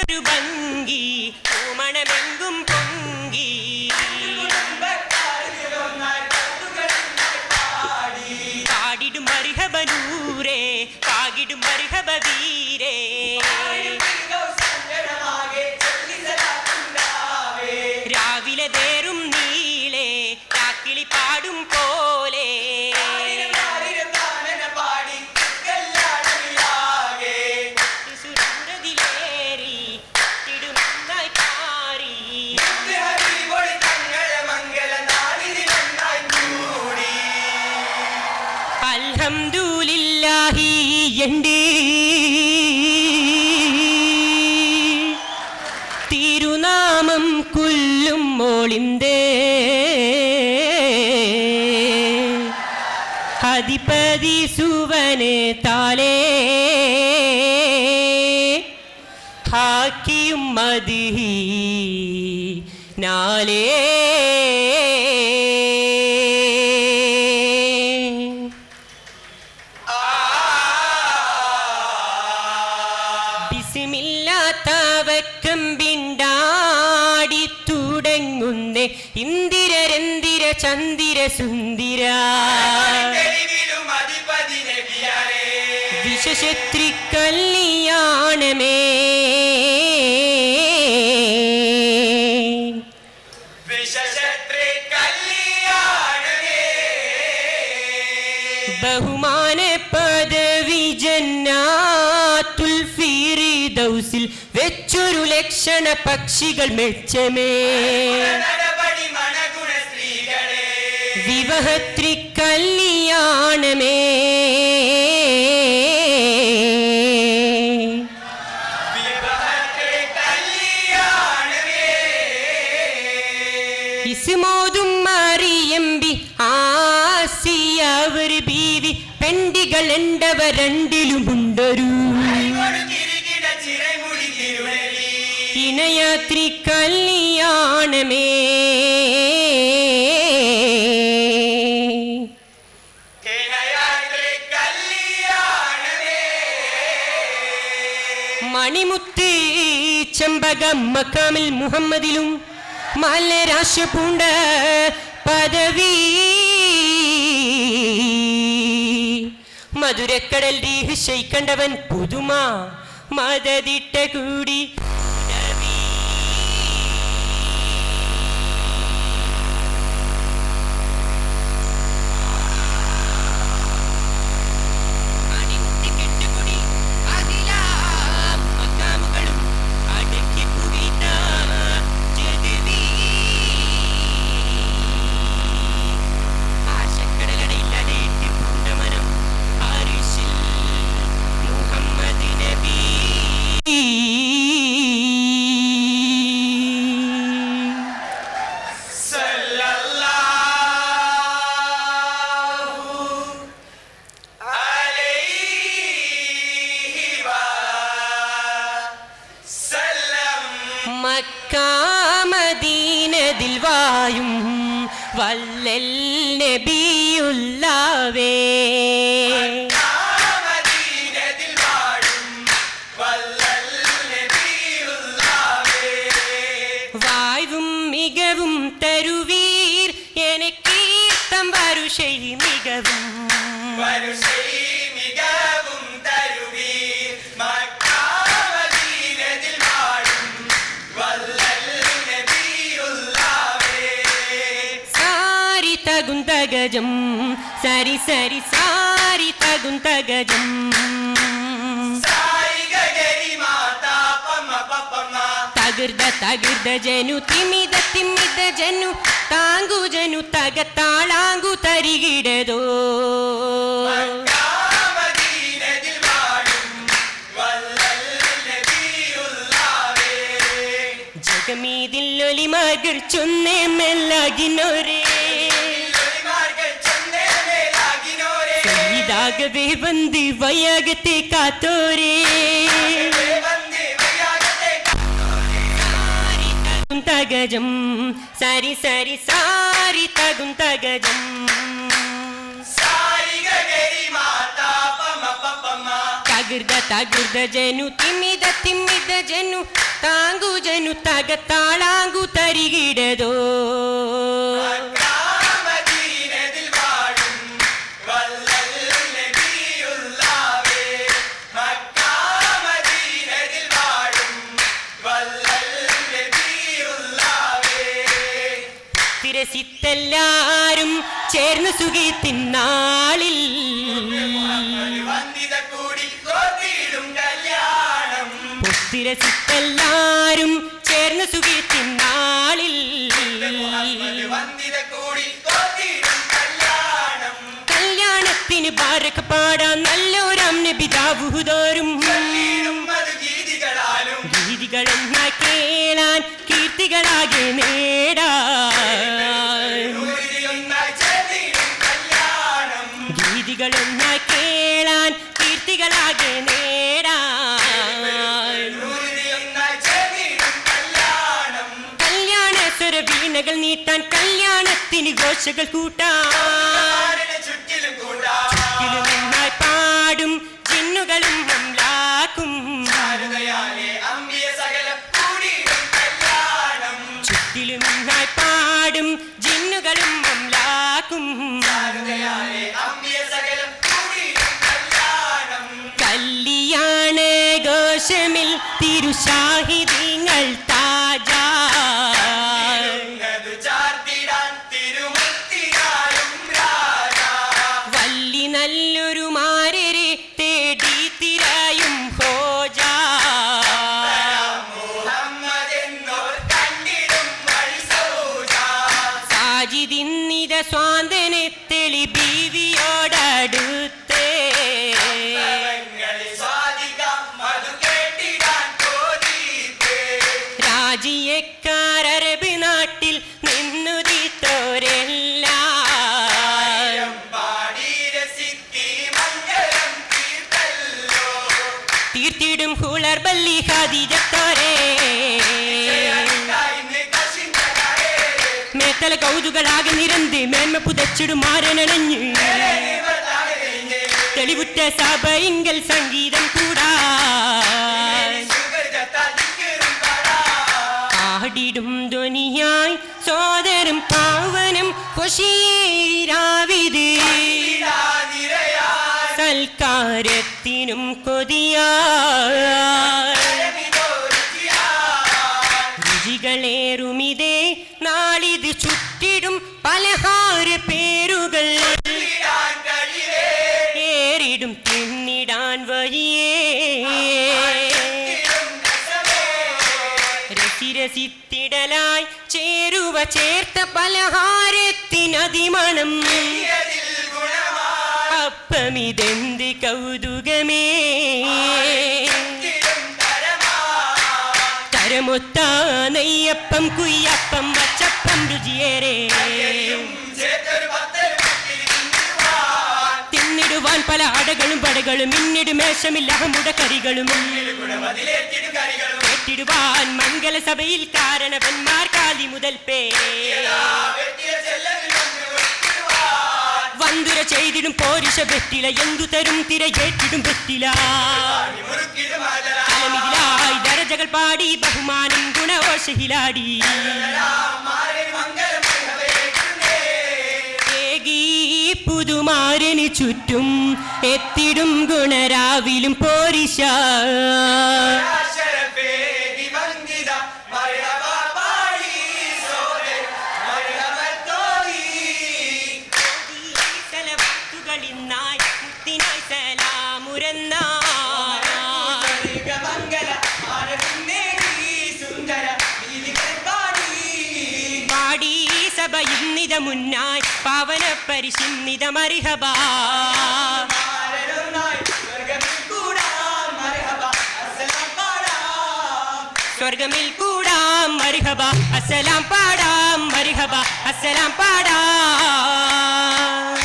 എന്തൊരു ഭംഗി പൂമണമെങ്കും പൊങ്കി പാടിടും മർഹബനൂരേ പാകിടും മർഹബ വീരേ രാവിലെ തേറും നീളേ കാക്കിളി പാടും പോലെ അൽഹംദുലില്ലാഹി എൻ്റെ തിരുനാമം കൊല്ലും മോളിന്തേ അധിപതി സുവനെ താലേ ഹാക്കിയും മദിഹി നാലേ ബിസ്മില്ലാത്തവക്കമ്പിണ്ടാടി തുടങ്ങുന്നേ ഇന്ദിരരന്തിര ചന്ദിര സുന്ദിര വിശശത്രി കല്യാണമേ ബഹുമാന പദവി ജന്നാത്തുൽ ഫിർദൗസിൽ വെച്ചൊരു ലക്ഷണ പക്ഷികൾ മെച്ചമേ വിവാഹത്രി കല്യാണമേ ഇസ്മോദും മറിയമ്പി ആസിയ അവർ ബീവി പെണ്ടികൾ എണ്ടവ രണ്ടിലുമുണ്ടൊരു ഇണയാത്രി കല്യാണമേ മണിമുത്ത് ചെമ്പകം മക്കാമിൽ മുഹമ്മദിലും മലരാശ പൂണ്ട പദവി മധുരക്കടൽ കണ്ടവൻ പുതുമ മദതിട്ട കൂടി മക്കാമദീനദിൽ വായും വല്ലൽ നബിയുള്ളവേ വായും മികവും തരുവീർ എനിക്കീർത്തം വരുഷൈ മികവും തകുന്തഗജം സരി സരി സാരി തകുന്തഗജം തകൃത തകൃത ജനു തിമിത തിമിത ജനു താങ്കു ജനു തകത്താളാങ്കു തരികിടതോ ജഗമീതില്ലൊലി മകർ ചൊന്നേ മെല്ലാകിനോരേ ാകവേ വന്ദി വയാകത്തെ കാത്തോരേ തകുന്തഗജം സരി സരി സാരി തകുന്തഗജം സാരി ഗരി മാതാ തകൃത തകൃത ജനു തിമ്മിത തിമ്മിത ജനു താങ്കു ജനു തകത്താളാങ്കു തരികിടതോ തിരസിത്തെല്ലാരും ചേർന്ന് സുഖിത്തിന്നാളിൽ തിരസിത്തെല്ലാരും ചേർന്ന് സുഖിത്തിന്നാളിൽ കല്യാണത്തിന് ബാരക പാടാൻ നല്ലോരം നബി ദാവൂദോരും ഗീതികളെന്നായി കേളാൻ കീർത്തികളാകെ നേടാൻ ഗീതികളൊന്നായി കേളാൻ കീർത്തികളാകെ നേടാൻ കല്യാണ സ്വരവീണകൾ നീട്ടാൻ കല്യാണത്തിന് ഘോഷകൾ കൂട്ടാൻ ചുറ്റിലും നന്നായി പാടും ജിന്നുകളും അംലാക്കും ചുറ്റിലും നന്നായി പാടും ജിന്നുകളും അംലാക്കും കല്യാണ ഘോഷമിൽ തിരുഷാഹിദിങ്ങൾ താജാ വല്ലി നല്ലൊരു മാരരെ തേടി തിരയും ഹോജാ സാജിദിന്നിത സ്വാന്തനെ തെളി ബീവിയോടടുത്തേ രാജിയക്കാർ അറബ് നാട്ടിൽ നിന്നുദിത്തോരെല്ലാം തീർത്തിടും ഹുളർ ബല്ലി ഖദീജത്തോരെ മേത്തല കൗതുകളാകെ നിരന്ത് മേന്മ പുതച്ചിടും മാരനണഞ്ഞ് തെളിവുറ്റ സഭയിങ്കൽ സംഗീതം കൂടാ പാടിടും ധ്വനിയായി സോദരം പാവനം കൊശീരാവിത് സൽക്കാരത്തിനും കൊതിയായി രുചികളേറുമിതേ നാളിത് ചുറ്റിടും പലഹാര പേരുകൾ ഏറിടും തിന്നിടാൻ വഴിയേ രസിരസിത്തിടലായി ചേരുവ ചേർത്ത പലഹാരത്തിനതിമണം അപ്പമിതെന്ത് കൗതുകമേ തരമൊത്ത നെയ്യപ്പം കുയ്യപ്പം അച്ചപ്പം രുചിയേറെ തിന്നിടുവാൻ പല അടകളും പടകളും ഇന്നിടു മേശമില്ല മുടക്കറികളും കേട്ടിടുവാൻ മംഗലസഭയിൽ കാരണവന്മാർ കാലി മുതൽ പേ വന്തുര ചെയ്തിടും പോരിഷ വെറ്റില എന്തു തരും തിരയേറ്റിടും വെറ്റില അലമിലായി ദരജകൾ പാടി ബഹുമാനം ഗുണവോഷഹിലാടി ഏകീ പുതുമാരന് ചുറ്റും എത്തിടും ഗുണരാവിലും പോരിഷ സഭയിന്നിത മുന്നായി പാവന പരിശിന്നിത മർഹബ സ്വർഗമിൽ കൂടാം മർഹബ അസ്സലാം പാടാം മർഹബ അസ്സലാം പാടാം